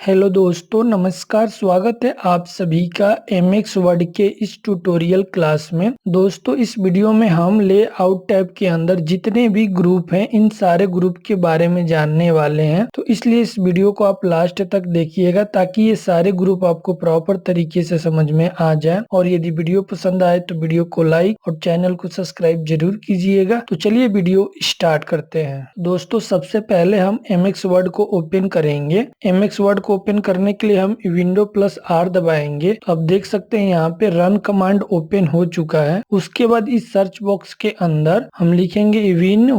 Hello दोस्तों, नमस्कार। स्वागत है आप सभी का एमएक्स वर्ड के इस ट्यूटोरियल क्लास में। दोस्तों, इस वीडियो में हम लेआउट टैब के अंदर जितने भी ग्रुप हैं इन सारे ग्रुप के बारे में जानने वाले हैं। तो इसलिए इस वीडियो को आप लास्ट तक देखिएगा ताकि ये सारे ग्रुप आपको प्रॉपर तरीके से समझ में आ जाए। और यदि वीडियो पसंद आए तो वीडियो को लाइक और चैनल को सब्सक्राइब जरूर कीजिएगा। तो चलिए वीडियो स्टार्ट करते हैं। दोस्तों, सबसे पहले हम एमएक्स वर्ड को ओपन करेंगे। एमएक्स वर्ड को ओपन करने के लिए हम विंडो प्लस आर दबाएंगे। तो आप देख सकते हैं यहाँ पे रन कमांड ओपन हो चुका है। उसके बाद इस सर्च बॉक्स के अंदर हम लिखेंगे विन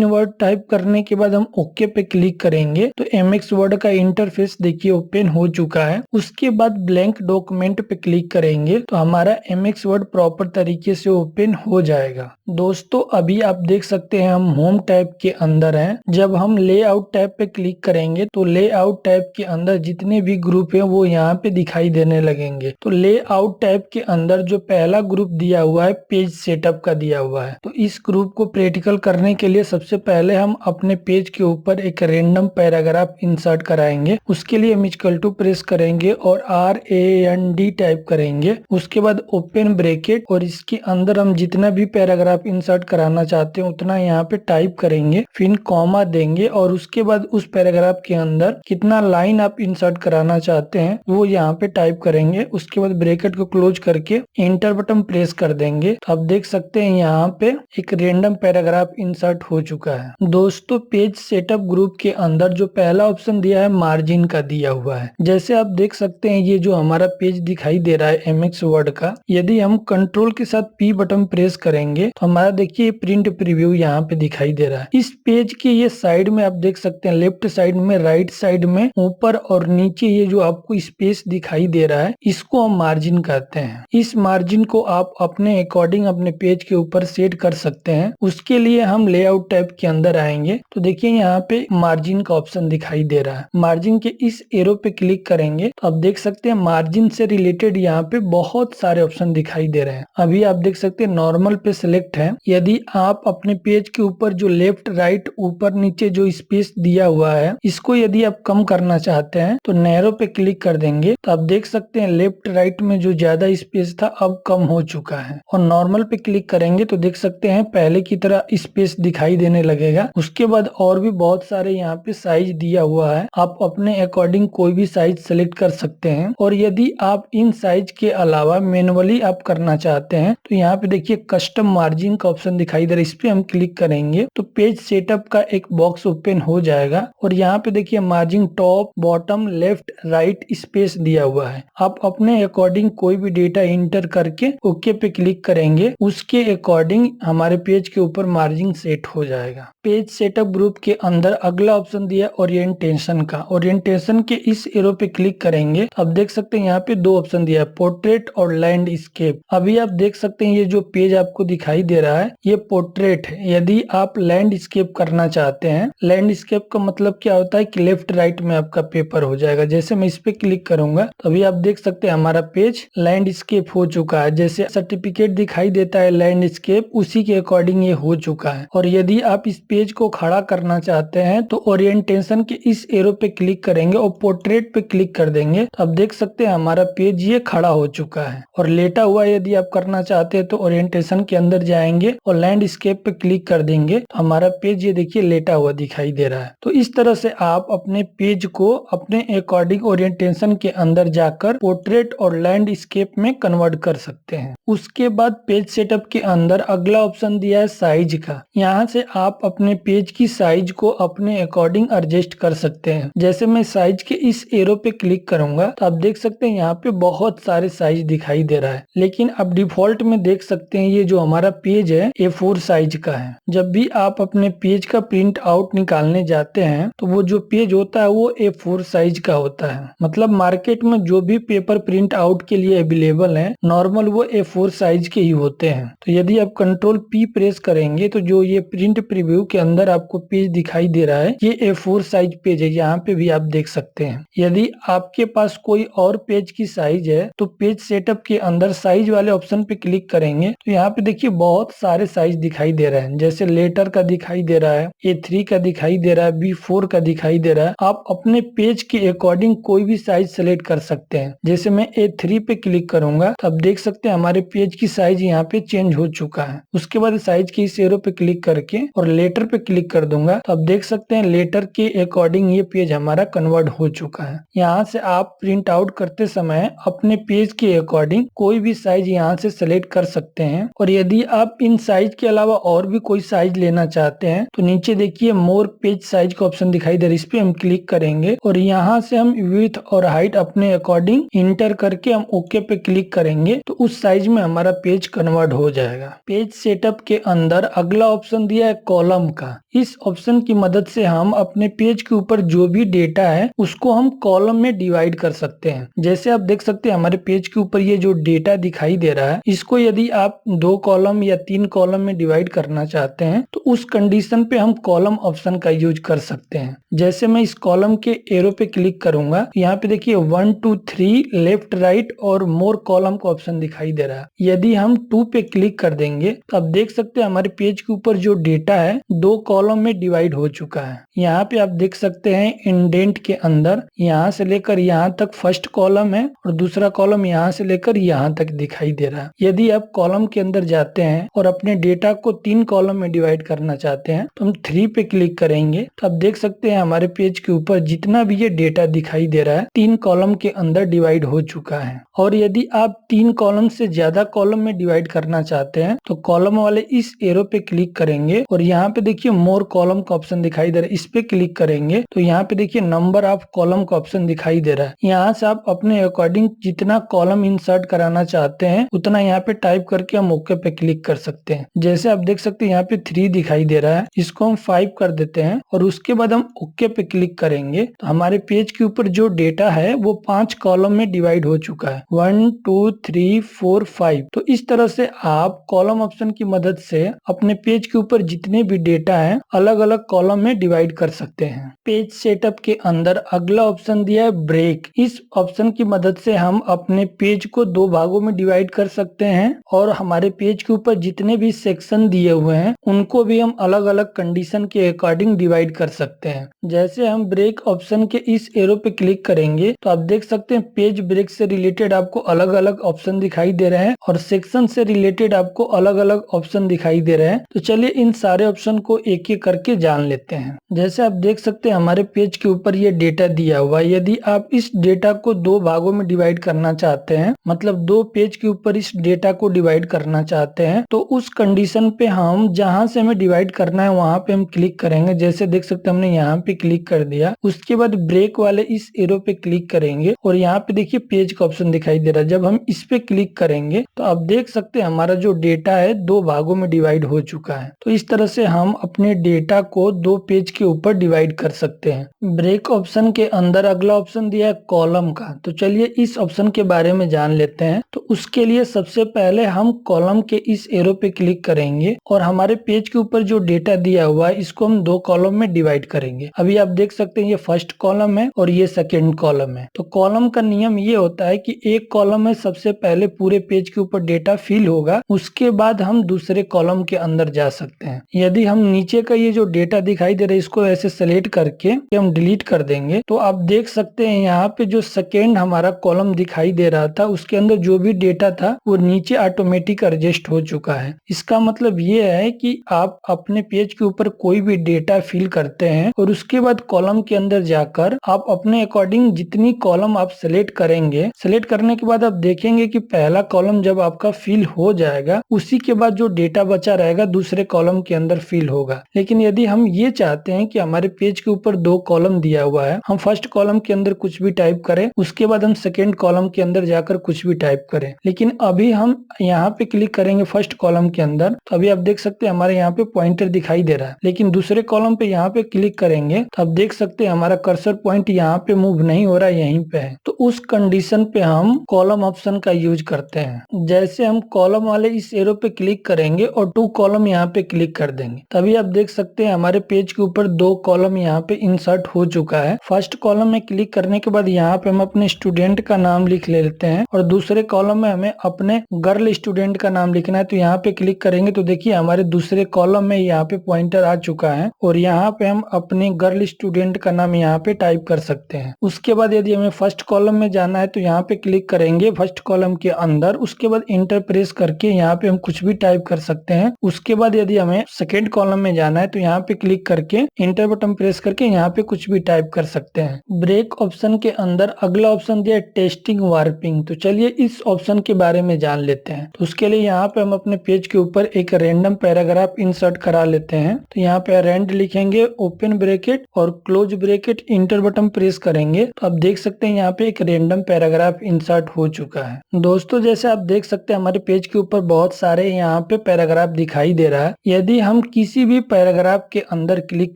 वर्ड टाइप करने के बाद हम ओके पे क्लिक करेंगे। तो एमएक्स वर्ड का इंटरफेस देखिए ओपन हो चुका है। उसके बाद ब्लैंक डॉक्यूमेंट पे क्लिक करेंगे तो हमारा एमएक्स वर्ड प्रॉपर तरीके से ओपन हो जाएगा। दोस्तों, अभी आप देख सकते हैं हम होम टैब के अंदर हैं। जब हम लेआउट टैब पे क्लिक करेंगे तो लेआउट टैब के अंदर जितने भी ग्रुप हैं वो यहाँ पे दिखाई देने लगेंगे। तो लेआउट टैब के अंदर जो पहला ग्रुप दिया हुआ है पेज सेटअप का दिया हुआ है। तो इस ग्रुप को प्रैक्टिकल करने के लिए सबसे पहले हम अपने पेज के ऊपर एक रेंडम पैराग्राफ इंसर्ट कराएंगे। उसके लिए हम इक्वल टू प्रेस करेंगे और RAND टाइप करेंगे। उसके बाद ओपन ब्रैकेट और इसके अंदर हम जितना भी पैराग्राफ इंसर्ट कराना चाहते हैं उतना यहाँ पे टाइप करेंगे, फिर कॉमा देंगे और उसके बाद उस पैराग्राफ के अंदर कितना लाइन आप इंसर्ट कराना चाहते हैं वो यहाँ पे टाइप करेंगे। उसके बाद ब्रैकेट को क्लोज करके एंटर बटन प्रेस कर देंगे। तो आप देख सकते हैं यहाँ पे एक रेंडम पैराग्राफ इंसर्ट हो चुका है। दोस्तों, पेज सेटअप ग्रुप के अंदर जो पहला ऑप्शन दिया है मार्जिन का दिया हुआ है। जैसे आप देख सकते हैं ये जो हमारा पेज दिखाई दे रहा है एमएक्स वर्ड का, यदि हम कंट्रोल के साथ P बटन प्रेस करेंगे तो हमारा देखिए प्रिंट प्रीव्यू यहाँ पे दिखाई दे रहा है। इस पेज के ये साइड में आप देख सकते हैं लेफ्ट साइड में, राइट साइड में, ऊपर और नीचे ये जो आपको स्पेस दिखाई दे रहा है इसको हम मार्जिन कहते हैं। इस मार्जिन को आप अपने अकॉर्डिंग अपने पेज के ऊपर सेट कर सकते हैं। उसके लिए हम लेआउट टैब के अंदर आएंगे तो देखिए यहाँ पे मार्जिन का ऑप्शन दिखाई दे रहा है। मार्जिन के इस एरो पे क्लिक करेंगे तो आप देख सकते हैं मार्जिन से रिलेटेड यहाँ पे बहुत सारे ऑप्शन दिखाई दे रहे हैं। अभी आप देख सकते हैं नॉर्मल पे सिलेक्ट है। यदि आप अपने पेज के ऊपर जो लेफ्ट राइट ऊपर नीचे जो स्पेस दिया हुआ है इसको यदि आप कम करना चाहते हैं तो नैरो पे क्लिक कर देंगे। तो आप देख सकते हैं लेफ्ट राइट में जो ज्यादा स्पेस था अब कम हो चुका है। और नॉर्मल पे क्लिक करेंगे तो देख सकते हैं पहले की तरह स्पेस दिखाई देने लगेगा। उसके बाद और भी बहुत सारे यहाँ पे साइज दिया हुआ है, आप अपने अकॉर्डिंग कोई भी साइज सेलेक्ट कर सकते हैं। और यदि आप इन साइज के अलावा मैनुअली आप करना चाहते हैं तो यहाँ पे देखिए कस्टम मार्जिन का ऑप्शन दिखाई दे रहा है। इस पे हम क्लिक करेंगे तो पेज सेटअप का एक बॉक्स ओपन हो जाएगा और यहाँ पे देखिए margin top bottom left right space दिया हुआ है। आप अपने अकॉर्डिंग कोई भी डेटा इंटर करके ओके पे क्लिक करेंगे, उसके अकॉर्डिंग हमारे पेज के ऊपर मार्जिन सेट हो जाएगा। पेज सेटअप ग्रुप के अंदर अगला ऑप्शन दिया ओरिएंटेशन का। ओरिएंटेशन के इस एरो पे क्लिक करेंगे तो आप देख सकते हैं यहाँ पे दो ऑप्शन दिया है, पोर्ट्रेट और लैंडस्केप। अभी आप देख सकते हैं ये जो पेज आपको दिखाई दे रहा है ये पोर्ट्रेट है। यदि आप लैंडस्केप करना चाहते हैं, लैंडस्केप का मतलब क्या होता है कि लेफ्ट राइट में आपका पेपर हो जाएगा। जैसे मैं इस पे क्लिक करूंगा तो अभी आप देख सकते हैं हमारा पेज लैंडस्केप हो चुका है। जैसे सर्टिफिकेट दिखाई देता है लैंडस्केप, उसी के अकॉर्डिंग ये हो चुका है। और यदि आप इस पेज को खड़ा करना चाहते हैं तो ओरिएंटेशन के इस एरो पे क्लिक करेंगे और पोर्ट्रेट पे क्लिक कर देंगे तो आप देख सकते हैं हमारा पेज ये खड़ा हो चुका है। और लेटा हुआ यदि आप करना चाहते हैं तो ओरिएंटेशन के अंदर जाएंगे और लैंडस्केप पे क्लिक कर देंगे तो हमारा पेज ये देखिए लेटा हुआ दिखाई दे रहा है। तो इस तरह से आप अपने पेज को अपने अकॉर्डिंग ओरिएंटेशन के अंदर जाकर पोर्ट्रेट और लैंडस्केप में कन्वर्ट कर सकते हैं। उसके बाद पेज सेटअप के अंदर अगला ऑप्शन दिया है साइज का। यहाँ से आप अपने पेज की साइज को अपने अकॉर्डिंग एडजस्ट कर सकते हैं। जैसे मैं साइज के इस एरो पे क्लिक करूंगा तो आप देख सकते हैं यहाँ पे बहुत सारे साइज दिखाई दे रहा है, लेकिन अब डिफॉल्ट में देख सकते हैं ये जो हमारा पेज है A4 साइज का है। जब भी आप अपने पेज का प्रिंट आउट निकालने जाते हैं तो वो जो पेज होता है वो A4 साइज का होता है। मतलब मार्केट में जो भी पेपर प्रिंट आउट के लिए अवेलेबल है नॉर्मल वो A4 साइज के ही होते हैं। तो यदि आप कंट्रोल P प्रेस करेंगे तो जो ये प्रिंट प्रीव्यू के अंदर आपको पेज दिखाई दे रहा है ये A4 साइज पेज है। यहाँ पे भी आप देख सकते हैं। यदि आपके पास कोई और पेज की साइज है तो पेज सेटअप के अंदर साइज वाले ऑप्शन पे क्लिक करेंगे तो यहाँ पे देखिए बहुत सारे साइज दिखाई दे रहे हैं। जैसे लेटर का दिखाई दे रहा है, A3 का दिखाई दे रहा है, B4 का दिखाई दे रहा है। आप अपने पेज के अकॉर्डिंग कोई भी साइज सेलेक्ट कर सकते हैं। जैसे मैं A3 पे क्लिक करूंगा तो आप देख सकते हैं हमारे पेज की साइज यहाँ पे चेंज हो चुका है। उसके बाद साइज के इस एरो पे क्लिक करके और लेटर पे क्लिक कर दूंगा तो आप देख सकते हैं लेटर के अकॉर्डिंग ये पेज हमारा कन्वर्ट हो चुका है। यहाँ से आप प्रिंट आउट करते समय अपने पेज के अकॉर्डिंग कोई भी साइज यहाँ से सेलेक्ट कर सकते हैं। और यदि आप इन साइज के अलावा और भी कोई साइज लेना चाहते हैं तो नीचे देखिए मोर पेज साइज का ऑप्शन दिखाई दे रहा है, इस पे हम क्लिक करेंगे और यहाँ से हम विड्थ और हाइट अपने अकॉर्डिंग इंटर करके हम ओके पे क्लिक करेंगे तो उस साइज में हमारा पेज कन्वर्ट हो जाएगा। पेज सेटअप के अंदर अगला ऑप्शन दिया है कॉलम का। इस ऑप्शन की मदद से हम अपने पेज के ऊपर जो भी डेटा है उसको हम कॉलम में डिवाइड कर सकते हैं। जैसे आप देख सकते हैं हमारे पेज के ऊपर ये जो डेटा दिखाई दे रहा है इसको यदि आप 2 कॉलम या 3 कॉलम में डिवाइड करना चाहते हैं तो उस कंडीशन पे हम कॉलम ऑप्शन का यूज कर सकते हैं। जैसे मैं इस कॉलम के एरो पे क्लिक करूंगा, यहाँ पे देखिए 1 2 3 लेफ्ट राइट और मोर कॉलम का ऑप्शन दिखाई दे रहा है। यदि हम 2 पे क्लिक कर देंगे तो आप देख सकते हैं हमारे पेज के ऊपर जो डेटा है 2 कॉलम में डिवाइड हो चुका है। यहाँ पे आप देख सकते हैं इंडेंट के अंदर यहाँ से लेकर यहाँ तक फर्स्ट कॉलम है और दूसरा कॉलम यहाँ से लेकर यहाँ तक दिखाई दे रहा है। यदि आप कॉलम के अंदर जाते हैं और अपने डेटा को 3 कॉलम में डिवाइड करना चाहते हैं तो हम 3 पे क्लिक करेंगे तो आप देख सकते हैं हमारे पेज के ऊपर जितना भी ये डेटा दिखाई दे रहा है 3 कॉलम के अंदर डिवाइड हो चुका है। और यदि आप 3 कॉलम से ज्यादा कॉलम में डिवाइड करना चाहते हैं तो कॉलम वाले इस एरो पे क्लिक करेंगे और यहाँ पे देखिए मोर कॉलम का ऑप्शन दिखाई दे रहा है, इस पे क्लिक करेंगे तो यहाँ पे देखिए नंबर ऑफ कॉलम का ऑप्शन दिखाई दे रहा है। यहाँ से आप अपने अकॉर्डिंग जितना कॉलम इंसर्ट कराना चाहते हैं उतना यहाँ पे टाइप करके हम ओके पे क्लिक कर सकते हैं। जैसे आप देख सकते हैं यहाँ पे 3 दिखाई दे रहा है, इसको हम 5 कर देते हैं और उसके बाद हम ओके पे क्लिक करेंगे तो हमारे पेज के ऊपर जो डेटा है वो 5 कॉलम में डिवाइड हो चुका है, 1 2 3 4 5। तो इस तरह से आप कॉलम ऑप्शन की मदद से अपने पेज के ऊपर जितने भी डेटा है अलग अलग कॉलम में डिवाइड कर सकते हैं। पेज सेटअप के अंदर अगला ऑप्शन दिया है ब्रेक। इस ऑप्शन की मदद से हम अपने पेज को 2 भागों में डिवाइड कर सकते हैं और हमारे पेज के ऊपर जितने भी सेक्शन दिए हुए हैं उनको भी हम अलग अलग कंडीशन के अकॉर्डिंग डिवाइड कर सकते हैं। जैसे हम ब्रेक ऑप्शन के इस एरो पे क्लिक करेंगे तो आप देख सकते हैं पेज ब्रेक से रिलेटेड आपको अलग अलग ऑप्शन दिखाई दे रहे हैं और सेक्शन से रिलेटेड आपको अलग अलग ऑप्शन दिखाई दे रहे हैं। तो चलिए इन सारे ऑप्शन को एक एक करके जान लेते हैं। जैसे आप देख सकते हैं हमारे पेज के ऊपर ये डेटा दिया हुआ है। यदि आप इस डेटा को 2 भागों में डिवाइड करना चाहते हैं, मतलब 2 पेज के ऊपर इस डेटा को डिवाइड करना चाहते हैं तो उस कंडीशन पे हम जहां से हमें डिवाइड करना है वहां पे हम क्लिक करेंगे। जैसे देख सकते हैं हमने यहाँ पे क्लिक कर दिया, उसके बाद ब्रेक वाले इस एरो पे क्लिक करेंगे और यहाँ पे देखिए पेज का ऑप्शन दिखाई दे रहा है। जब हम इस पे क्लिक करेंगे तो आप देख सकते हैं हमारा जो डेटा है 2 भागों में डिवाइड हो चुका है। तो इस तरह से हम अपने डेटा को 2 पेज के ऊपर डिवाइड कर सकते हैं। ब्रेक ऑप्शन के अंदर अगला ऑप्शन दिया है कॉलम का। तो चलिए इस ऑप्शन के बारे में जान लेते हैं। तो उसके लिए सबसे पहले हम कॉलम के इस एरो पे क्लिक करेंगे और हमारे पेज के ऊपर जो डेटा दिया हुआ है इसको हम 2 कॉलम में डिवाइड करेंगे। अभी आप देख सकते हैं ये फर्स्ट कॉलम है और ये सेकेंड कॉलम है। तो कॉलम का नियम ये होता है कि एक कॉलम में सबसे पहले पूरे पेज के ऊपर डेटा फिल होगा, उसके बाद हम दूसरे कॉलम के अंदर जा सकते हैं। यदि हम नीचे का ये जो डेटा दिखाई दे रहा है इसको ऐसे सेलेक्ट करके हम डिलीट कर देंगे तो आप देख सकते हैं यहाँ पे जो सेकेंड हमारा कॉलम दिखाई दे रहा था उसके अंदर जो भी डेटा था वो नीचे ऑटोमेटिक एडजस्ट हो चुका है। इसका मतलब ये है कि आप अपने पेज के ऊपर कोई भी डेटा फिल करते हैं और उसके बाद कॉलम के अंदर जाकर आप अपने अकॉर्डिंग जितनी कॉलम आप सेलेक्ट करेंगे, सेलेक्ट करने के बाद आप देखेंगे कि पहला कॉलम जब आपका फिल हो जाएगा उसी के बाद जो डेटा बचा रहेगा दूसरे कॉलम के अंदर फिल होगा। लेकिन यदि हम ये चाहते हैं कि हमारे पेज के ऊपर 2 कॉलम दिया हुआ है, हम फर्स्ट कॉलम के अंदर कुछ भी टाइप करें उसके बाद हम सेकेंड कॉलम के अंदर जाकर कुछ भी टाइप करें, लेकिन अभी हम यहाँ पे क्लिक करेंगे फर्स्ट कॉलम के अंदर तो अभी आप देख सकते हैं हमारे यहाँ पे पॉइंटर दिखाई दे रहा है। लेकिन दूसरे कॉलम पे यहाँ पे क्लिक करेंगे तो आप देख सकते हैं हमारा कर्सर पॉइंट यहाँ पे मूव नहीं हो रहा है, यहीं पे है। तो उस कंडीशन पे हम कॉलम ऑप्शन का यूज करते हैं। जैसे हम कॉलम वाले इस एरो पे क्लिक करेंगे और 2 कॉलम यहाँ पे क्लिक कर देंगे तभी आप देख सकते हैं हमारे पेज के ऊपर 2 कॉलम यहाँ पे इंसर्ट हो चुका है। फर्स्ट कॉलम में क्लिक करने के बाद यहाँ पे हम अपने स्टूडेंट का नाम लिख लेते हैं और दूसरे कॉलम में हमें अपने गर्ल स्टूडेंट का नाम लिखना है। तो यहाँ पे क्लिक करेंगे तो देखिए हमारे दूसरे कॉलम में यहाँ पे पॉइंटर आ चुका है और यहाँ पे हम अपने गर्ल स्टूडेंट का नाम यहाँ यहाँ पे टाइप कर सकते हैं। उसके बाद यदि हमें फर्स्ट कॉलम में जाना है तो यहाँ पे क्लिक करेंगे फर्स्ट कॉलम के अंदर, उसके बाद इंटर प्रेस करके यहाँ पे हम कुछ भी टाइप कर सकते हैं। उसके बाद यदि हमें सेकेंड कॉलम में जाना है तो यहाँ पे क्लिक करके इंटर बटन प्रेस करके यहाँ पे कुछ भी टाइप कर सकते हैं। ब्रेक ऑप्शन के अंदर अगला ऑप्शन दिया है टेस्टिंग वार्पिंग। तो चलिए इस ऑप्शन के बारे में जान लेते हैं। तो उसके लिए यहाँ पे हम अपने पेज के ऊपर एक रैंडम पैराग्राफ इंसर्ट करा लेते हैं। तो यहाँ पे रैंड लिखेंगे, ओपन ब्रैकेट और close bracket, inter button press करेंगे तो आप देख सकते हैं यहाँ पे एक रैंडम पैराग्राफ इंसर्ट हो चुका है। दोस्तों जैसे आप देख सकते हैं हमारे पेज के ऊपर बहुत सारे यहाँ पे पैराग्राफ दिखाई दे रहा है। यदि हम किसी भी पैराग्राफ के अंदर क्लिक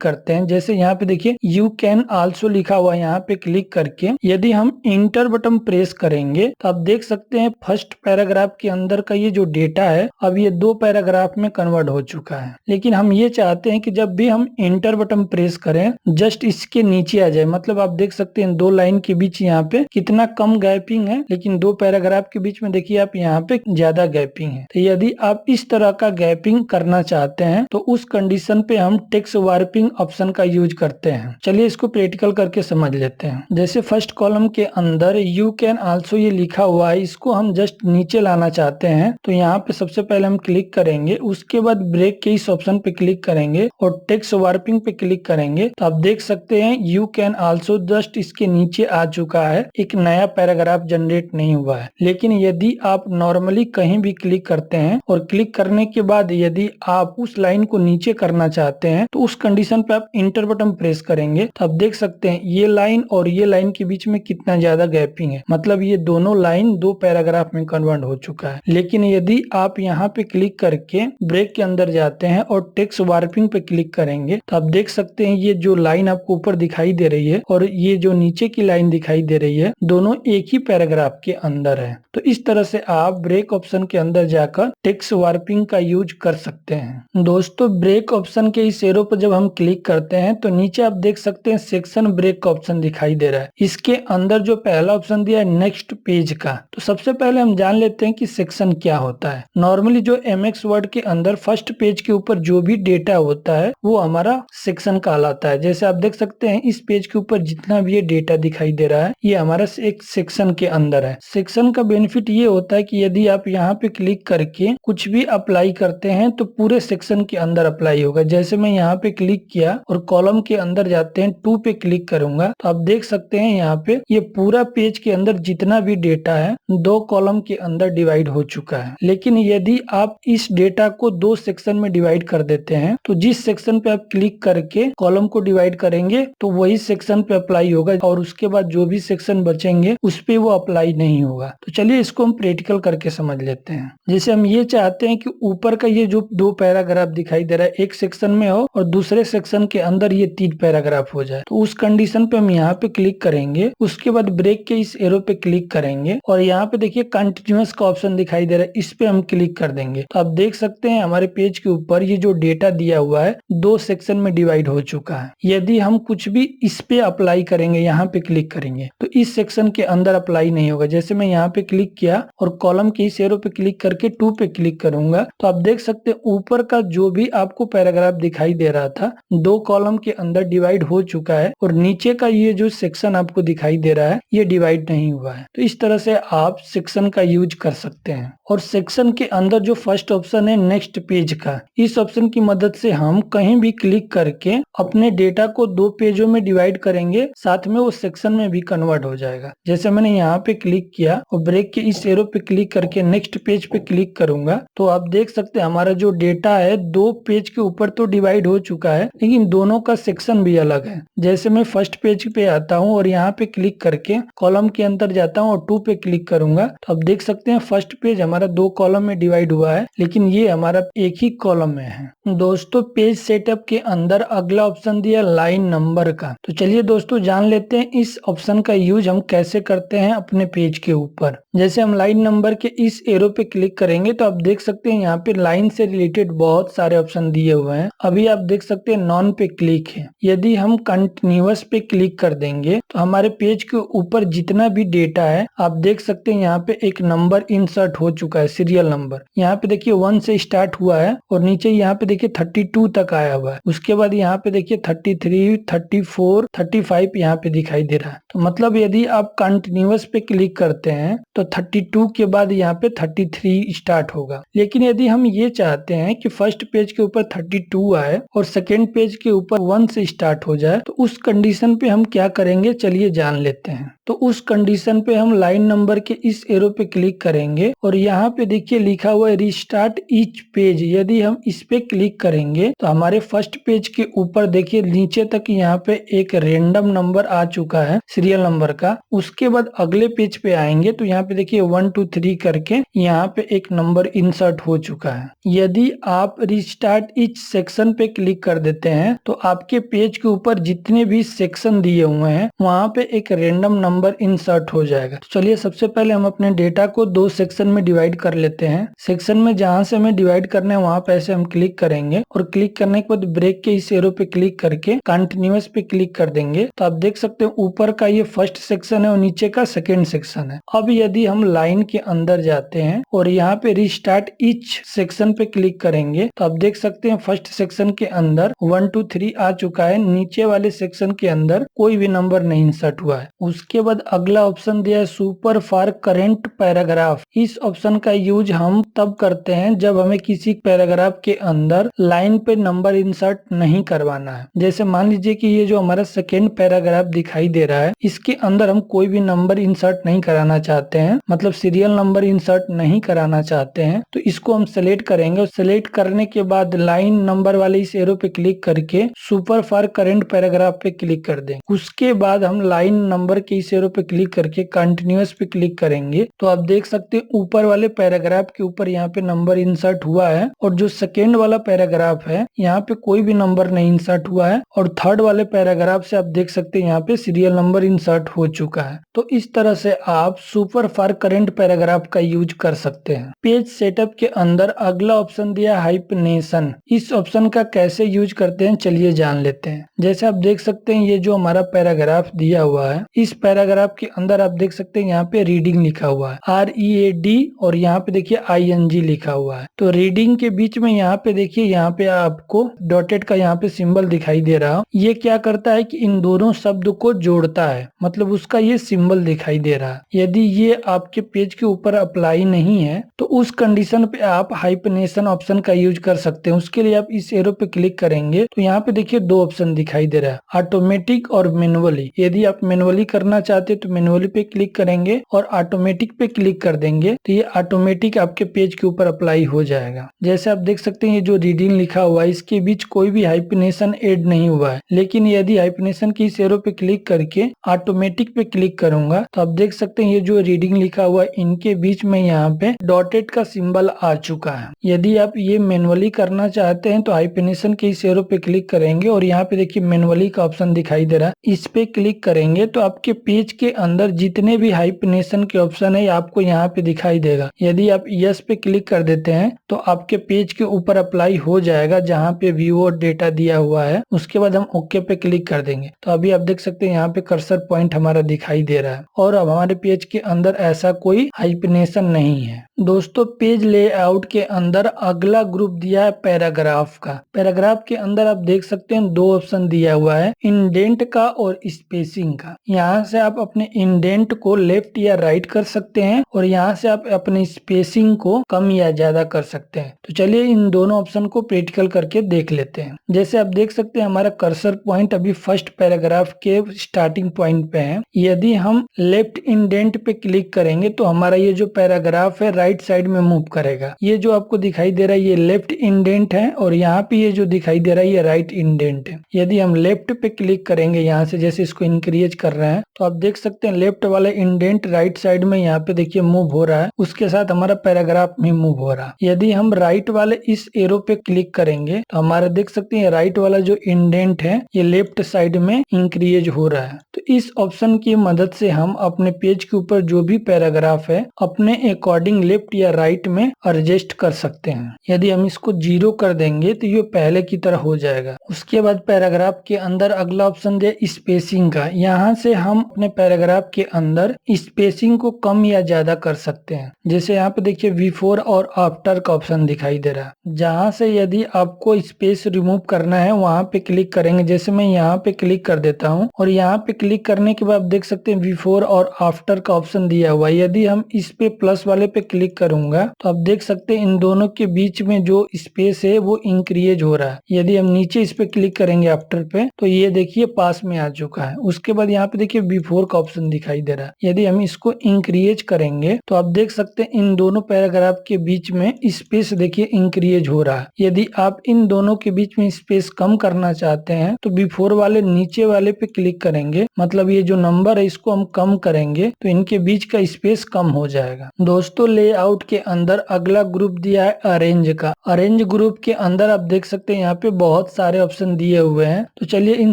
करते हैं, जैसे यहाँ पे देखिए यू कैन आल्सो लिखा हुआ है, यहाँ पे क्लिक करके यदि हम इंटर बटन प्रेस करेंगे तो आप देख सकते हैं फर्स्ट पैराग्राफ के अंदर का ये जो डेटा है अब ये 2 पैराग्राफ में कन्वर्ट हो चुका है। लेकिन हम ये चाहते हैं कि जब भी हम इंटर बटन प्रेस करें जस्ट इसके नीचे आ जाए, मतलब आप देख सकते हैं 2 लाइन के बीच यहाँ पे कितना कम गैपिंग है, लेकिन 2 पैराग्राफ के बीच में देखिए आप यहाँ पे ज्यादा गैपिंग है। तो यदि आप इस तरह का गैपिंग करना चाहते हैं तो उस कंडीशन पे हम टेक्स्ट वार्पिंग ऑप्शन का यूज करते हैं। चलिए इसको प्रैक्टिकल करके समझ लेते हैं। जैसे फर्स्ट कॉलम के अंदर यू कैन आल्सो ये लिखा हुआ है, इसको हम जस्ट नीचे लाना चाहते हैं तो यहाँ पे सबसे पहले हम क्लिक करेंगे, उसके बाद ब्रेक के इस ऑप्शन पे क्लिक करेंगे और टेक्स्ट वार्पिंग पे क्लिक करेंगे तो आप देख सकते हैं यू कैन आल्सो जस्ट इसके नीचे आ चुका है, एक नया पैराग्राफ जनरेट नहीं हुआ है। लेकिन यदि आप नॉर्मली कहीं भी क्लिक करते हैं और क्लिक करने के बाद यदि आप उस लाइन को नीचे करना चाहते हैं तो उस कंडीशन पे आप इंटर बटन प्रेस करेंगे तो आप देख सकते हैं ये लाइन और ये लाइन के बीच में कितना ज्यादा गैपिंग है, मतलब ये दोनों लाइन 2 पैराग्राफ में कन्वर्ट हो चुका है। लेकिन यदि आप यहाँ पे क्लिक करके ब्रेक के अंदर जाते हैं और टेक्स्ट वार्पिंग पे क्लिक करेंगे तो आप देख सकते हैं ये जो लाइन आपको ऊपर दिखाई दे रही है और ये जो नीचे की लाइन दिखाई दे रही है दोनों एक ही पैराग्राफ के अंदर है। तो इस तरह से आप ब्रेक ऑप्शन के अंदर जाकर टेक्स्ट वार्पिंग का यूज कर सकते हैं। दोस्तों ब्रेक ऑप्शन के इस एरो पर जब हम क्लिक करते हैं तो नीचे आप देख सकते हैं सेक्शन ब्रेक का ऑप्शन दिखाई दे रहा है। इसके अंदर जो पहला ऑप्शन दिया है नेक्स्ट पेज का, तो सबसे पहले हम जान लेते हैं कि सेक्शन क्या होता है। नॉर्मली जो एमएक्स वर्ड के अंदर फर्स्ट पेज के ऊपर जो भी डेटा होता है वो हमारा सेक्शन कहलाता है। जैसे आप देख सकते हैं इस पेज के ऊपर जितना भी ये डेटा दिखाई दे रहा है ये हमारा एक सेक्शन के अंदर है। सेक्शन का बेनिफिट ये होता है कि यदि आप यहाँ पे क्लिक करके कुछ भी अप्लाई करते हैं तो पूरे सेक्शन के अंदर अप्लाई होगा। जैसे मैं यहाँ पे क्लिक किया और कॉलम के अंदर जाते हैं 2 पे क्लिक करूंगा तो आप देख सकते हैं यहाँ पे ये पूरा पेज के अंदर जितना भी डेटा है 2 कॉलम के अंदर डिवाइड हो चुका है। लेकिन यदि आप इस डेटा को 2 सेक्शन में डिवाइड कर देते हैं तो जिस सेक्शन पे आप क्लिक करके कॉलम को डिवाइड करेंगे तो वही सेक्शन पे अप्लाई होगा और उसके बाद जो भी सेक्शन बचेंगे उस पे वो अप्लाई नहीं होगा। तो चलिए इसको हम प्रैक्टिकल करके समझ लेते हैं। जैसे हम ये चाहते हैं कि ऊपर का ये जो 2 पैराग्राफ दिखाई दे रहा है एक सेक्शन में हो और दूसरे सेक्शन के अंदर ये 3 पैराग्राफ हो जाए, तो उस कंडीशन पे हम यहाँ पे क्लिक करेंगे, उसके बाद ब्रेक के इस एरो पे क्लिक करेंगे और यहाँ पे देखिए कंटिन्यूअस का ऑप्शन दिखाई दे रहा है, इस पे हम क्लिक कर देंगे तो आप देख सकते हैं हमारे पेज के ऊपर ये जो डेटा दिया हुआ है 2 सेक्शन में डिवाइड हो चुका है। यदि हम कुछ भी इस पे अप्लाई करेंगे, यहाँ पे क्लिक करेंगे तो इस सेक्शन के अंदर अप्लाई नहीं होगा। जैसे मैं यहाँ पे क्लिक किया और कॉलम के इस एरो पे क्लिक करके 2 पे क्लिक करूंगा तो आप देख सकते हैं ऊपर का जो भी आपको पैराग्राफ दिखाई दे रहा था 2 कॉलम के अंदर डिवाइड हो चुका है और नीचे का ये जो सेक्शन आपको दिखाई दे रहा है ये डिवाइड नहीं हुआ है। तो इस तरह से आप सेक्शन का यूज कर सकते हैं। और सेक्शन के अंदर जो फर्स्ट ऑप्शन है नेक्स्ट पेज का, इस ऑप्शन की मदद से हम कहीं भी क्लिक करके अपने डेटा को 2 पेजों में डिवाइड करेंगे, साथ में वो सेक्शन में भी कन्वर्ट हो जाएगा। जैसे मैंने यहाँ पे क्लिक किया और ब्रेक के इस एरो पे क्लिक करके नेक्स्ट पेज पे क्लिक करूंगा तो आप देख सकते हैं हमारा जो डेटा है 2 पेज के ऊपर तो डिवाइड हो चुका है लेकिन दोनों का सेक्शन भी अलग है। जैसे मैं फर्स्ट पेज पे आता हूँ और यहाँ पे क्लिक करके कॉलम के अंदर जाता हूँ और 2 पे क्लिक करूंगा तो आप देख सकते हैं फर्स्ट पेज हमारा 2 कॉलम में डिवाइड हुआ है लेकिन ये हमारा एक ही कॉलम में है। दोस्तों पेज सेटअप के अंदर अगला ऑप्शन दिया लाइन नंबर का। तो चलिए दोस्तों जान लेते हैं इस ऑप्शन का यूज हम कैसे करते हैं अपने पेज के ऊपर। जैसे हम लाइन नंबर के इस एरो पे क्लिक करेंगे तो आप देख सकते हैं यहाँ पे लाइन से रिलेटेड बहुत सारे ऑप्शन दिए हुए हैं। अभी आप देख सकते हैं नॉन पे क्लिक है। यदि हम कंटिन्यूअस पे क्लिक कर देंगे तो हमारे पेज के ऊपर जितना भी डेटा है आप देख सकते हैं यहाँ पे एक नंबर इंसर्ट हो चुका चुका है सीरियल नंबर। यहाँ पे देखिए 1 से स्टार्ट हुआ है और नीचे यहाँ पे देखिए 32 तक आया हुआ है। उसके बाद यहाँ पे देखिए 33, 34, 35 यहाँ पे दिखाई दे रहा है। तो मतलब यदि आप कंटिन्यूअस पे क्लिक करते हैं तो 32 के बाद यहाँ पे 33 स्टार्ट होगा। लेकिन यदि हम ये चाहते हैं कि फर्स्ट पेज के ऊपर 32 आए और सेकेंड पेज के ऊपर 1 से स्टार्ट हो जाए, तो उस कंडीशन पे हम क्या करेंगे चलिए जान लेते हैं। तो उस कंडीशन पे हम लाइन नंबर के इस एरो पे क्लिक करेंगे और यहाँ पे देखिए लिखा हुआ है रिस्टार्ट ईच पेज। यदि हम इस पे क्लिक करेंगे तो हमारे फर्स्ट पेज के ऊपर देखिए नीचे तक यहाँ पे एक रेंडम नंबर आ चुका है सीरियल नंबर का। उसके बाद अगले पेज पे आएंगे तो यहाँ पे देखिए 1 2 3 करके यहाँ पे एक नंबर इंसर्ट हो चुका है। यदि आप रिस्टार्ट ईच सेक्शन पे क्लिक कर देते हैं तो आपके पेज के ऊपर जितने भी सेक्शन दिए हुए हैं वहाँ पे एक रेंडम नंबर इंसर्ट हो जाएगा। तो चलिए सबसे पहले हम अपने डेटा को 2 सेक्शन में डिवाइड कर लेते हैं। सेक्शन में जहां से हमें डिवाइड करना है वहां पे ऐसे हम क्लिक करेंगे और क्लिक करने के बाद ब्रेक के इस एरो पे क्लिक करके कंटिन्यूअस पे क्लिक कर देंगे। तो आप देख सकते हैं ऊपर का ये फर्स्ट सेक्शन है और नीचे का सेकेंड सेक्शन है। अब यदि हम लाइन के अंदर जाते हैं और यहाँ पे रिस्टार्ट ईच सेक्शन पे क्लिक करेंगे तो आप देख सकते हैं फर्स्ट सेक्शन के अंदर 1 2 3 आ चुका है। नीचे वाले सेक्शन के अंदर कोई भी नंबर नहीं इंसर्ट हुआ है। उसके बाद अगला ऑप्शन दिया है सुपर फॉर करेंट पैराग्राफ। इस ऑप्शन का यूज हम तब करते हैं जब हमें किसी पैराग्राफ के अंदर लाइन पे नंबर इंसर्ट नहीं करवाना है। जैसे मान लीजिए कि ये जो हमारा सेकेंड पैराग्राफ दिखाई दे रहा है इसके अंदर हम कोई भी नंबर इंसर्ट नहीं कराना चाहते हैं, मतलब सीरियल नंबर इंसर्ट नहीं कराना चाहते हैं, तो इसको हम सेलेक्ट करेंगे। सेलेक्ट करने के बाद लाइन नंबर वाले इस एरो पे क्लिक करके सुपर फॉर करेंट पैराग्राफ पे क्लिक कर देंगे। उसके बाद हम लाइन नंबर के इस एरो पे क्लिक करके कंटिन्यूअस पे क्लिक करेंगे तो आप देख सकते हैं ऊपर वाले पैराग्राफ के ऊपर यहाँ पे नंबर इंसर्ट हुआ है और जो सेकेंड वाला पैराग्राफ है यहाँ पे कोई भी नंबर नहीं इंसर्ट हुआ है और थर्ड वाले पैराग्राफ से आप देख सकते हैं यहाँ पे सीरियल नंबर इंसर्ट हो चुका है। तो इस तरह से आप सुपर फॉर करेंट पैराग्राफ का यूज कर सकते हैं। पेज सेटअप के अंदर अगला ऑप्शन दिया हाइपनेशन। इस ऑप्शन का कैसे यूज करते हैं चलिए जान लेते हैं। जैसे आप देख सकते हैं ये जो हमारा पैराग्राफ दिया हुआ है इस पैराग्राफ के अंदर आप देख सकते हैं यहाँ पे रीडिंग लिखा हुआ है READ और यहाँ पे देखिए ING लिखा हुआ है। तो रीडिंग के बीच में यहाँ पे देखिए यहाँ पे आपको डॉटेड का यहाँ पे सिंबल दिखाई दे रहा है। ये क्या करता है कि इन दोनों शब्द को जोड़ता है, मतलब उसका ये सिंबल दिखाई दे रहा है। यदि ये आपके पेज के ऊपर अप्लाई नहीं है तो उस कंडीशन पे आप हाइपनेशन ऑप्शन का यूज कर सकते हैं। उसके लिए आप इस एरो पे क्लिक करेंगे तो यहाँ पे देखिए 2 ऑप्शन दिखाई दे रहा है, ऑटोमेटिक और मैनुअली। यदि आप मैनुअली करना चाहते हैं तो मैनुअली पे क्लिक करेंगे और ऑटोमेटिक पे क्लिक कर देंगे तो ये ऑटोमेटिक आपके पेज के ऊपर अप्लाई हो जाएगा। जैसे आप देख सकते हैं ये जो रीडिंग लिखा हुआ है इसके बीच कोई भी हाइपनेशन ऐड नहीं हुआ है, लेकिन यदि हाइपनेशन की इस एरो पे क्लिक करके ऑटोमेटिक पे क्लिक करूंगा तो आप देख सकते हैं ये जो रीडिंग लिखा हुआ है इनके बीच में यहाँ पे डॉटेड का सिंबल आ चुका है। यदि आप ये मैनुअली करना चाहते हैं तो हाइपनेशन के इस एरो पे क्लिक करेंगे और यहाँ पे देखिए मैनुअली का ऑप्शन दिखाई दे रहा है, इस पे क्लिक करेंगे तो आपके पेज के अंदर जितने भी हाइपनेशन के ऑप्शन है आपको यहाँ पे दिखाई देगा। यदि आप यस पे क्लिक कर देते हैं तो आपके पेज के ऊपर अप्लाई हो जाएगा जहाँ पे व्यू और डेटा दिया हुआ है। उसके बाद हम ओके पे क्लिक कर देंगे तो अभी आप देख सकते हैं यहाँ पे कर्सर पॉइंट हमारा दिखाई दे रहा है और अब हमारे पेज के अंदर ऐसा कोई हाइपनेशन नहीं है। दोस्तों पेज लेआउट के अंदर अगला ग्रुप दिया है पैराग्राफ का। पैराग्राफ के अंदर आप देख सकते हैं 2 ऑप्शन दिया हुआ है, इंडेंट का और स्पेसिंग का। यहाँ से आप अपने इंडेंट को लेफ्ट या राइट कर सकते हैं और यहाँ से आप अपने स्पेसिंग को कम या ज्यादा कर सकते हैं। तो चलिए इन दोनों ऑप्शन को प्रैक्टिकल करके देख लेते हैं। जैसे आप देख सकते हैं हमारा कर्सर पॉइंट अभी फर्स्ट पैराग्राफ के स्टार्टिंग पॉइंट पे है। यदि हम लेफ्ट इंडेंट पे क्लिक करेंगे तो हमारा ये जो पैराग्राफ है राइट साइड में मूव करेगा। ये जो आपको दिखाई दे रहा है ये लेफ्ट इंडेंट है और यहाँ पे ये जो दिखाई दे रहा है ये राइट इंडेंट है। यदि हम लेफ्ट पे क्लिक करेंगे यहाँ से जैसे इसको इंक्रीज कर रहे हैं तो आप देख सकते हैं लेफ्ट वाला इंडेंट राइट साइड में यहाँ पे देखिए मूव हो रहा है, उसके साथ हमारा पैराग्राफ भी मूव हो रहा है। यदि हम राइट वाले इस एरो पे क्लिक करेंगे तो हमारा देख सकते हैं राइट वाला जो इंडेंट है ये लेफ्ट साइड में इंक्रीज हो रहा है। तो इस ऑप्शन की मदद से हम अपने पेज के ऊपर जो भी पैराग्राफ है अपने अकॉर्डिंग लेफ्ट या राइट में एडजस्ट कर सकते हैं। यदि हम इसको 0 कर देंगे तो ये पहले की तरह हो जाएगा। उसके बाद पैराग्राफ के अंदर अगला ऑप्शन दिया स्पेसिंग का। यहाँ से हम अपने पैराग्राफ के अंदर स्पेसिंग को कम या ज्यादा कर सकते हैं। जैसे यहाँ पे देखिए बिफोर और आफ्टर का ऑप्शन दिखाई दे रहा है। जहां से यदि आपको स्पेस रिमूव करना है वहां पे क्लिक करेंगे। जैसे मैं यहाँ पे क्लिक कर देता हूँ और यहाँ पे क्लिक करने के बाद आप देख सकते हैं बिफोर और आफ्टर का ऑप्शन दिया हुआ है। यदि हम इस पे प्लस वाले पे क्लिक करूंगा तो आप देख सकते हैं इन दोनों के बीच में जो स्पेस है वो इंक्रीज हो रहा है। यदि हम नीचे इस पे क्लिक करेंगे आफ्टर पे तो ये देखिए पास में आ चुका है। उसके बाद यहाँ पे देखिए बिफोर का ऑप्शन दिखाई दे रहा है। यदि हम इसको इंक्रीज करेंगे तो आप देख सकते हैं इन दोनों पैराग्राफ के बीच में स्पेस देखिए इंक्रीज हो रहा है। यदि आप इन दोनों के बीच में स्पेस कम करना चाहते हैं तो बिफोर वाले नीचे वाले पे क्लिक करेंगे, मतलब ये जो नंबर है इसको हम कम करेंगे तो इनके बीच का स्पेस कम हो जाएगा। दोस्तों लेआउट के अंदर अगला ग्रुप दिया है अरेंज का। अरेंज ग्रुप के अंदर आप देख सकते हैं यहाँ पे बहुत सारे ऑप्शन दिए हुए हैं। तो चलिए इन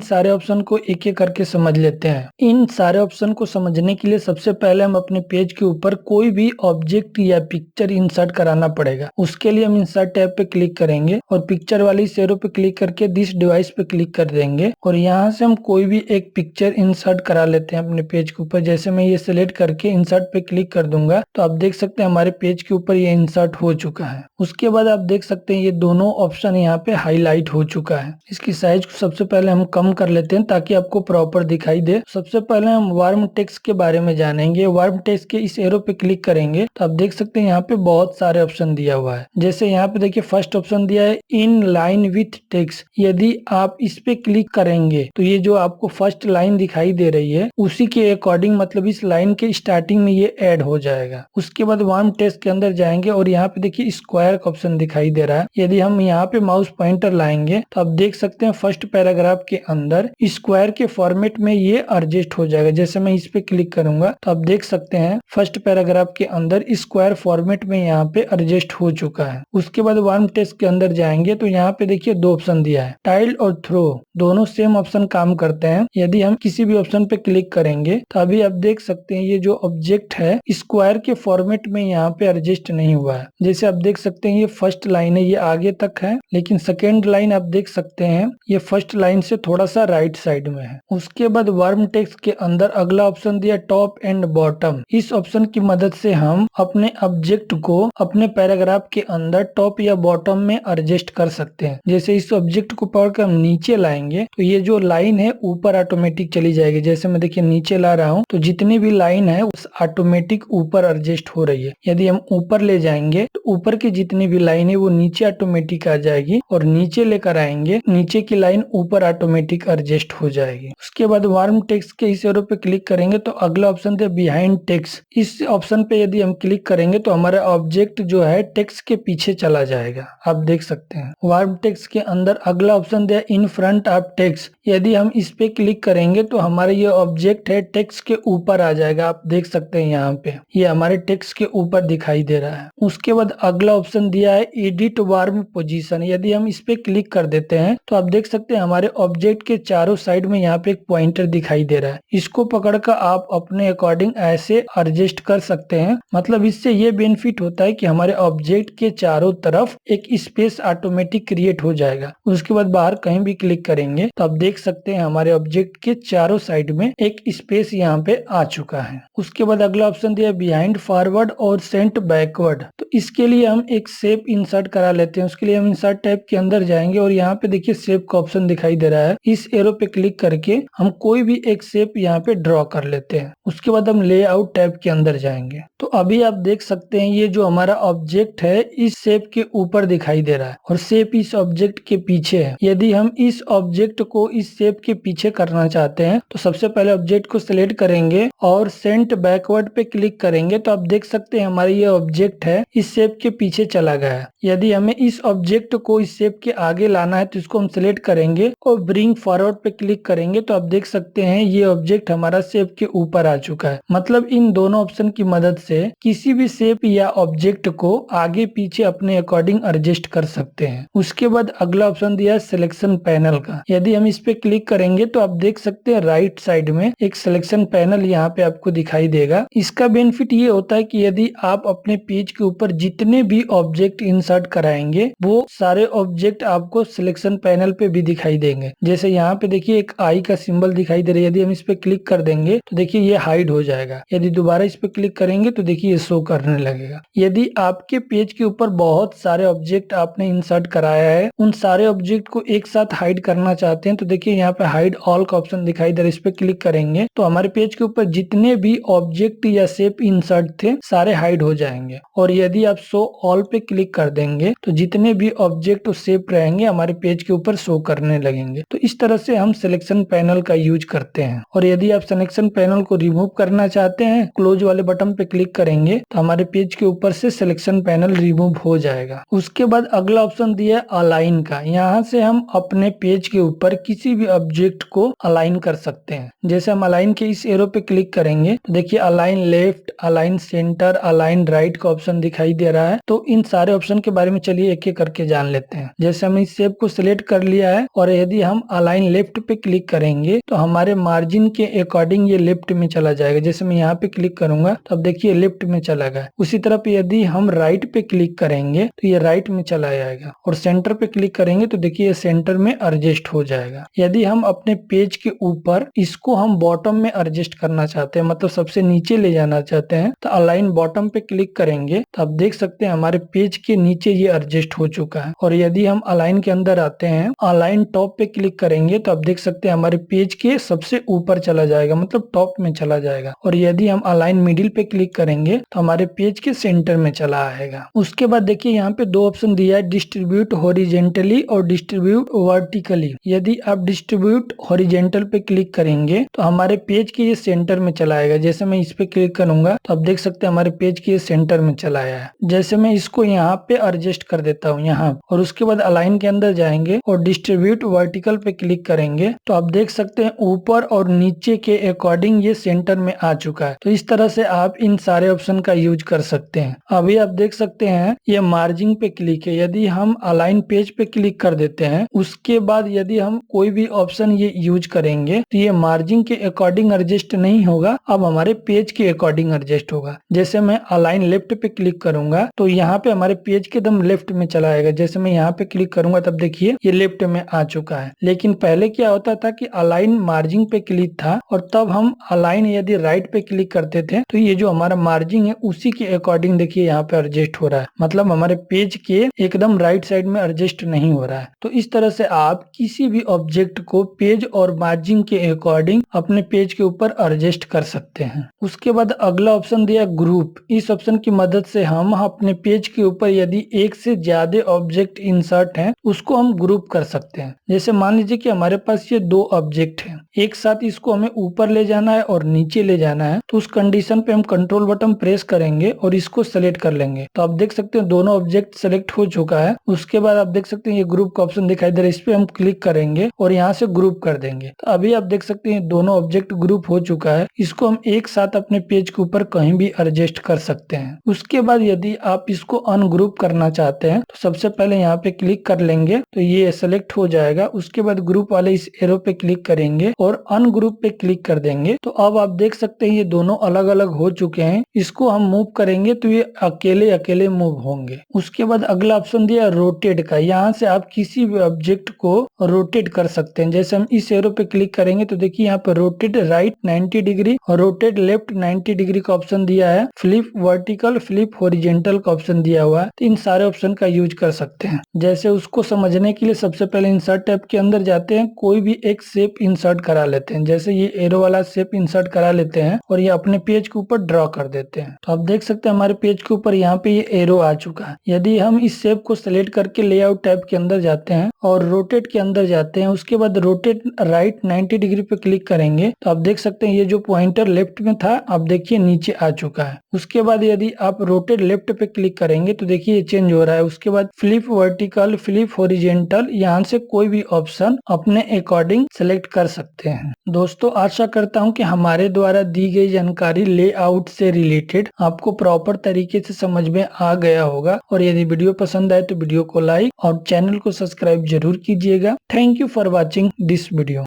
सारे ऑप्शन को एक एक करके समझ लेते हैं। इन सारे ऑप्शन को समझने के लिए सबसे पहले हम अपने पेज के ऊपर कोई भी ऑब्जेक्ट या पिक्चर इंसर्ट कराना पड़ेगा। उसके लिए हम इंसर्ट टैब पे क्लिक करेंगे और पिक्चर वाली एरो पे क्लिक करके दिस डिवाइस पे क्लिक कर देंगे और यहाँ से हम कोई भी एक पिक्चर इंसर्ट करा लेते हैं अपने पेज के ऊपर। जैसे मैं ये सिलेक्ट करके इंसर्ट पे क्लिक कर दूंगा तो आप देख सकते हैं हमारे पेज के ऊपर ये इंसर्ट हो चुका है। उसके बाद आप देख सकते हैं ये दोनों ऑप्शन यहाँ पे हाईलाइट हो चुका है। इसकी साइज को सबसे पहले हम कम कर लेते हैं ताकि आपको प्रॉपर दिखाई दे। सबसे पहले हम वार्म टेक्स्ट के बारे में जानेंगे। वार्म टेक्स्ट के इस एरो पे क्लिक करेंगे तो आप देख सकते हैं यहाँ पे बहुत सारे ऑप्शन दिया हुआ है। जैसे यहाँ पे देखिए फर्स्ट ऑप्शन दिया है इन लाइन विथ टेक्स्ट। यदि आप इस पे क्लिक करेंगे तो ये जो आपको फर्स्ट लाइन दिखाई दे रही है उसी के अकॉर्डिंग, मतलब इस लाइन के स्टार्टिंग में ये ऐड हो जाएगा। उसके बाद वार्म टेक्स्ट के अंदर जाएंगे और यहाँ पे देखिए स्क्वायर का ऑप्शन दिखाई दे रहा है। यदि हम यहाँ पे माउस पॉइंटर लाएंगे तो आप देख सकते हैं फर्स्ट पैराग्राफ के अंदर स्क्वायर के फॉर्मेट में ये एडजस्ट हो जाएगा। जैसे मैं इस पे क्लिक करूंगा तो आप देख सकते हैं फर्स्ट पैराग्राफ के अंदर स्क्वायर फॉर्मेट में यहाँ पे एडजस्ट हो चुका है। उसके बाद वार्म टेक्स्ट के अंदर जाएंगे तो यहाँ पे देखिए दो ऑप्शन दिया है, टाइल और थ्रो। दोनों सेम ऑप्शन काम करते हैं। यदि हम किसी भी ऑप्शन पे क्लिक करेंगे तो अभी आप देख सकते हैं ये जो ऑब्जेक्ट है स्क्वायर के फॉर्मेट में यहाँ पे एडजस्ट नहीं हुआ है। जैसे आप देख सकते हैं ये फर्स्ट लाइन है, ये आगे तक है, लेकिन सेकेंड लाइन आप देख सकते हैं ये फर्स्ट लाइन से थोड़ा सा राइट साइड में है। उसके बाद वार्म टेक्स्ट के अंदर अगला ऑप्शन दिया टॉप एंड बॉटम। इस ऑप्शन की मदद से हम अपने ऑब्जेक्ट को अपने पैराग्राफ के अंदर टॉप या बॉटम में एडजस्ट कर सकते हैं। जैसे इस ऑब्जेक्ट को पकड़ हम नीचे लाएंगे तो ये जो लाइन है ऊपर ऑटोमेटिक चली जाएगी। जैसे मैं देखिए नीचे ला रहा हूँ तो जितनी भी लाइन है उस ऑटोमेटिक ऊपर एडजस्ट हो रही है। यदि हम ऊपर ले जाएंगे तो ऊपर की जितनी भी लाइन है वो नीचे ऑटोमेटिक आ जाएगी और नीचे लेकर आएंगे नीचे की लाइन ऊपर ऑटोमेटिक एडजस्ट हो जाएगी। उसके बाद वार्म टेक्स्ट के इस एरो पे क्लिक करेंगे तो अगला ऑप्शन है बिहाइंड टेक्स्ट। इस ऑप्शन पे यदि हम क्लिक करेंगे तो हमारा ऑब्जेक्ट जो है टेक्स्ट के पीछे चला जाएगा। आप देख सकते हैं वार्म टेक्स्ट के अंदर अगला ऑप्शन दिया इन फ्रंट ऑफ टेक्स्ट। यदि हम इस पे क्लिक करेंगे तो हमारा ये ऑब्जेक्ट है टेक्स्ट के ऊपर आ जाएगा। आप देख सकते हैं यहाँ पे ये हमारे टेक्स्ट के ऊपर दिखाई दे रहा है। उसके बाद अगला ऑप्शन दिया है एडिट वार्म पोजीशन। यदि हम इस पे क्लिक कर देते हैं तो आप देख सकते हैं हमारे ऑब्जेक्ट के चारों साइड में यहाँ पे एक पॉइंटर दिखाई दे रहा है। इसको पकड़कर आप अपने अकॉर्डिंग ऐसे एडजस्ट कर सकते हैं। मतलब इससे ये बेनिफिट होता है कि हमारे ऑब्जेक्ट के चारों तरफ एक स्पेस ऑटोमेटिक क्रिएट हो जाएगा। उसके बाद बाहर कहीं भी क्लिक करेंगे तो आप देख सकते हैं हमारे ऑब्जेक्ट के चारों साइड में एक स्पेस यहाँ पे आ चुका है। उसके बाद अगला ऑप्शन दिया बिहाइंड फॉरवर्ड और सेंट बैकवर्ड। तो इसके लिए हम एक शेप इंसर्ट करा लेते हैं। उसके लिए हम इंसर्ट टैब के अंदर जाएंगे और यहाँ पे देखिए शेप का ऑप्शन दिखाई दे रहा है। इस एरो पे क्लिक करके हम कोई भी एक शेप यहाँ पे ड्रॉ कर लेते हैं। उसके बाद हम लेआउट टैब के अंदर जाएंगे तो अभी आप देख सकते हैं ये जो हमारा ऑब्जेक्ट है इस शेप के ऊपर दिखाई दे रहा है और शेप इस ऑब्जेक्ट के पीछे है। यदि हम इस ऑब्जेक्ट को इस शेप के पीछे करना चाहते हैं तो सबसे पहले ऑब्जेक्ट को सिलेक्ट करेंगे और सेंट बैकवर्ड पे क्लिक करेंगे तो आप देख सकते हैं हमारा ये ऑब्जेक्ट है इस शेप के पीछे चला गया है। यदि हमें इस ऑब्जेक्ट को इस शेप के आगे लाना है तो इसको हम सिलेक्ट करेंगे और ब्रिंग फॉरवर्ड पे क्लिक करेंगे तो आप देख सकते हैं ये ऑब्जेक्ट हमारा शेप के ऊपर आ चुका है। मतलब इन दोनों ऑप्शन की मदद से किसी भी शेप या ऑब्जेक्ट को आगे पीछे अपने अकॉर्डिंग एडजस्ट कर सकते हैं। उसके बाद अगला ऑप्शन दिया है सिलेक्शन पैनल का। यदि हम इस पे क्लिक करेंगे तो आप देख सकते हैं राइट साइड में एक सिलेक्शन पैनल यहाँ पे आपको दिखाई देगा। इसका बेनिफिट ये होता है कि यदि आप अपने पेज के ऊपर जितने भी ऑब्जेक्ट इंसर्ट कराएंगे वो सारे ऑब्जेक्ट आपको सिलेक्शन पैनल पे भी दिखाई देंगे। जैसे यहाँ पे देखिए एक आई का सिंबल दिखाई दे रहा है। यदि हम इस पे क्लिक कर देंगे तो देखिए ये हाइड हो जाएगा। यदि दोबारा इस पे क्लिक करेंगे तो देखिए ये शो करने लगेगा। यदि आपके पेज के ऊपर बहुत सारे ऑब्जेक्ट आपने इंसर्ट कराया है, उन सारे ऑब्जेक्ट को एक साथ हाइड करना चाहते हैं तो देखिए यहाँ पे हाइड ऑल का ऑप्शन दिखाई दे रहा है, इस पे क्लिक करेंगे तो हमारे पेज के ऊपर जितने भी ऑब्जेक्ट या शेप इंसर्ट थे सारे हाइड हो जाएंगे। और यदि आप शो ऑल पे क्लिक कर देंगे तो जितने भी ऑब्जेक्ट और शेप रहेंगे हमारे पेज के ऊपर शो करने लगेंगे। तो इस तरह से हम सिलेक्शन पैनल का यूज करते हैं। और यदि आप सिलेक्शन पैनल को रिमूव करना चाहते हैं, क्लोज वाले बटन पे क्लिक करेंगे तो हमारे पेज के ऊपर से सिलेक्शन पैनल रिमूव हो जाएगा। उसके बाद अगला ऑप्शन दिया है अलाइन का। यहाँ से हम अपने पेज के ऊपर किसी भी ऑब्जेक्ट को अलाइन कर सकते हैं। जैसे हम अलाइन के इस एरो पे क्लिक करेंगे तो देखिए align left, align centre, align right का ऑप्शन दिखाई दे रहा है। तो इन सारे ऑप्शन के बारे में चलिए एक एक करके जान लेते हैं। जैसे हम इस शेप को सिलेक्ट कर लिया है और यदि हम अलाइन लेफ्ट पे क्लिक करेंगे तो हमारे मार्जिन के अकॉर्डिंग ये लेफ्ट में चला जाएगा। जैसे मैं यहाँ पे क्लिक करूंगा तो अब देखिए लेफ्ट में चला गया। उसी तरह यदि हम राइट पे क्लिक करेंगे तो ये राइट में चला जाएगा और सेंटर पे क्लिक करेंगे तो देखिए ये सेंटर में एडजस्ट हो जाएगा। यदि हम अपने पेज के ऊपर इसको हम बॉटम में एडजस्ट करना चाहते हैं, मतलब सबसे नीचे ले जाना चाहते हैं, तो अलाइन बॉटम पे क्लिक करेंगे तो आप देख सकते हैं हमारे पेज के नीचे ये एडजस्ट हो चुका है। और यदि हम अलाइन के अंदर आते हैं, अलाइन टॉप पे क्लिक करेंगे तो आप देख सकते हैं हमारे पेज के सबसे ऊपर चला जाएगा, मतलब टॉप में चला जाएगा। और यदि हम अलाइन मिडिल पे क्लिक करेंगे तो हमारे पेज के सेंटर में चला आएगा। उसके बाद देखिए यहाँ पे दो ऑप्शन दिया है, डिस्ट्रीब्यूट हॉरिजेंटली और डिस्ट्रीब्यूट वर्टिकली। यदि आप डिस्ट्रीब्यूट हॉरिजेंटल पे क्लिक करेंगे तो हमारे पेज के ये सेंटर में चला आएगा। जैसे मैं इस पे क्लिक करूंगा तो आप देख सकते हैं हमारे पेज के ये सेंटर में चला आया है। जैसे मैं इसको यहाँ पे एडजस्ट कर देता हूँ यहाँ, और उसके बाद अलाइन के अंदर जाएंगे और डिस्ट्रीब्यूट वर्टिकल पे क्लिक करेंगे तो आप देख सकते हैं ऊपर और नीचे के अकॉर्डिंग ये सेंटर में आ चुका है। तो इस तरह से आप इन सारे ऑप्शन का यूज कर सकते हैं। अभी आप देख सकते हैं ये मार्जिन पे क्लिक है। यदि हम अलाइन पेज पे क्लिक कर देते हैं, उसके बाद यदि हम कोई भी ऑप्शन ये यूज करेंगे तो ये मार्जिन के अकॉर्डिंग एडजस्ट नहीं होगा, अब हमारे पेज के अकॉर्डिंग एडजस्ट होगा। जैसे मैं अलाइन लेफ्ट पे क्लिक करूंगा तो यहाँ पे हमारे पेज के एकदम लेफ्ट में चला आएगा। जैसे मैं यहाँ पे क्लिक करूंगा तब देखिए ये लेफ्ट में आ चुका है। लेकिन पहले क्या होता था कि अलाइन मार्जिन पे क्लिक था और तब हम अलाइन यदि राइट पे क्लिक करते थे तो ये जो हमारा मार्जिन है उसी के अकॉर्डिंग देखिए यहाँ पे एडजस्ट हो रहा है, मतलब हमारे पेज के एकदम राइट साइड में एडजस्ट नहीं हो रहा है। तो इस तरह से आप किसी भी ऑब्जेक्ट को पेज और मार्जिन के अकॉर्डिंग अपने पेज के ऊपर एडजस्ट कर सकते हैं। उसके बाद अगला ऑप्शन दिया ग्रुप। इस ऑप्शन की मदद से हम अपने पेज के ऊपर यदि एक से ज्यादा ऑब्जेक्ट इंसर्ट हैं उसको हम ग्रुप कर सकते हैं। जैसे मान लीजिए कि हमारे पास ये दो ऑब्जेक्ट हैं, एक साथ इसको हमें ऊपर ले जाना है और नीचे ले जाना है, तो उस कंडीशन पे हम कंट्रोल बटन प्रेस करेंगे और इसको सेलेक्ट कर लेंगे। तो आप देख सकते हैं दोनों ऑब्जेक्ट सेलेक्ट हो चुका है। उसके बाद आप देख सकते हैं ये ग्रुप का ऑप्शन दिखाई दे रहा है, इस पे हम क्लिक करेंगे और यहाँ से ग्रुप कर देंगे। तो अभी आप देख सकते हैं दोनों ऑब्जेक्ट ग्रुप हो चुका है। इसको हम एक साथ अपने पेज के ऊपर कहीं भी एडजस्ट कर सकते हैं। उसके बाद यदि आप इसको अनग्रुप करना चाहते हैं तो सबसे पहले यहाँ पे क्लिक कर लेंगे तो ये सेलेक्ट हो जाएगा। उसके बाद ग्रुप वाले इस एरो पे क्लिक करेंगे और अनग्रुप पे क्लिक कर देंगे। तो अब आप देख सकते हैं ये दोनों अलग अलग हो चुके हैं। इसको हम मूव करेंगे तो ये अकेले अकेले मूव होंगे। उसके बाद अगला ऑप्शन दिया रोटेट का। यहाँ से आप किसी भी ऑब्जेक्ट को रोटेट कर सकते हैं। जैसे हम इस एरो पे क्लिक करेंगे तो देखिए यहाँ पे रोटेट राइट 90 डिग्री और रोटेट लेफ्ट 90 डिग्री का ऑप्शन दिया है। फ्लिप वर्टिकल, फ्लिप हॉरिजॉन्टल का ऑप्शन दिया हुआ है। तो इन सारे ऑप्शन का यूज कर सकते हैं। जैसे उसको समझने के लिए सबसे पहले इंसर्ट टैब के अंदर जाते हैं, कोई भी एक शेप इंसर्ट करा लेते हैं। जैसे ये एरो वाला शेप इंसर्ट करा लेते हैं और ये अपने पेज के ऊपर ड्रॉ कर देते हैं। तो आप देख सकते हैं हमारे पेज के ऊपर यहाँ पे ये एरो आ चुका है। यदि हम इस शेप को सिलेक्ट करके लेआउट टैब के अंदर जाते हैं और रोटेट के अंदर जाते हैं, उसके बाद रोटेट राइट 90 डिग्री पे क्लिक करेंगे तो आप देख सकते हैं ये जो पॉइंटर लेफ्ट में था आप देखिए नीचे आ चुका है। उसके बाद यदि आप रोटेट लेफ्ट पे क्लिक करेंगे तो देखिए ये चेंज हो रहा है। उसके बाद फ्लिप वर्टिकल, फ्लिप हॉरिजॉन्टल, यहाँ से कोई भी ऑप्शन अपने अकॉर्डिंग सेलेक्ट कर सकते हैं। दोस्तों आशा करता हूँ कि हमारे द्वारा दी गई जानकारी लेआउट से रिलेटेड आपको प्रॉपर तरीके से समझ में आ गया होगा। और यदि वीडियो पसंद आए तो वीडियो को लाइक और चैनल को सब्सक्राइब जरूर कीजिएगा। Thank you for watching this video.